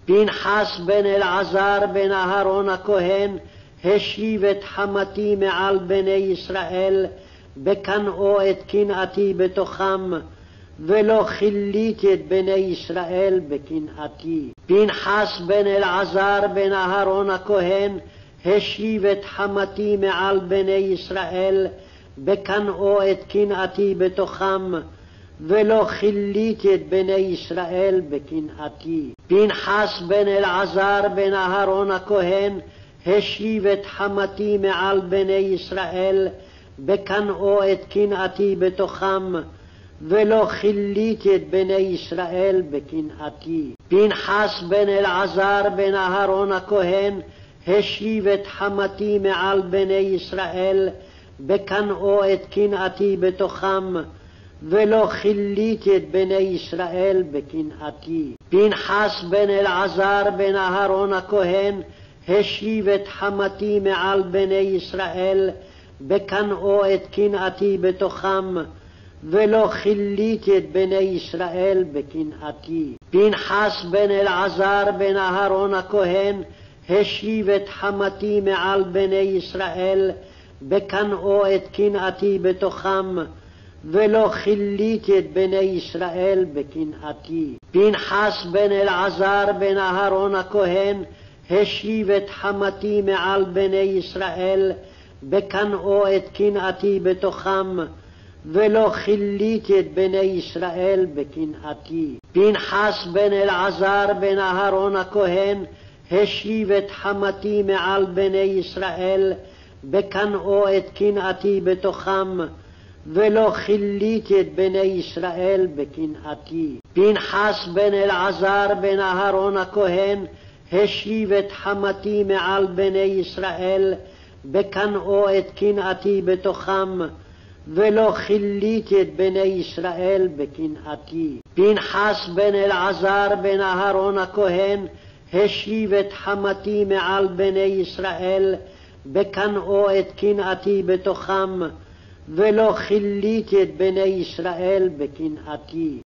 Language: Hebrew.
פנחס בן אלעזר בן אהרון הכהן השיב את חמתי מעל בני ישראל, בקנאו את קנאתי בתוכם, ולא כיליתי את בני ישראל בקנאתי. פנחס בן אלעזר בן אהרון הכהן השיב את חמתי מעל בני ישראל, בקנאו את קנאתי בתוכם, ולא כיליתי את בני ישראל בקנאתי. פנחס בן אלעזר בן אהרון הכהן השיב את חמתי מעל בני ישראל, בקנאו את קנאתי בתוכם, ולא כיליתי את בני ישראל בקנאתי. פנחס בן אלעזר בן אהרון הכהן השיב את חמתי מעל בני ישראל, בקנאו את קנאתי בתוכם, ולא כיליתי את בני ישראל בקנאתי. פנחס בן אלעזר בן אהרון הכהן השיב את חמתי מעל בני ישראל, בקנאו את קנאתי בתוכם, ולא כיליתי את בני ישראל בקנאתי. פנחס בן אלעזר בן אהרון הכהן השיב את חמתי מעל בני ישראל, בקנאו את קנאתי בתוכם, ולא כיליתי את בני ישראל בקנאתי. פנחס בן אלעזר בן אהרון הכהן השיב את חמתי מעל בני ישראל, בקנאו את קנאתי בתוכם, ולא כיליתי את בני ישראל בקנאתי. פנחס בן אלעזר בן אהרון הכהן השיב את חמתי מעל בני ישראל, בקנאו את קנאתי בתוכם, ולא כיליתי את בני ישראל בקנאתי. פנחס בן אלעזר בן אהרון הכהן השיב את חמתי מעל בני ישראל, בקנאו את קנאתי בתוכם, ולא כיליתי את בני ישראל בקנאתי. פנחס בן אלעזר בן אהרון הכהן השיב את חמתי מעל בני ישראל, בקנאו את קנאתי בתוכם, ולא כיליתי את בני ישראל בקנאתי.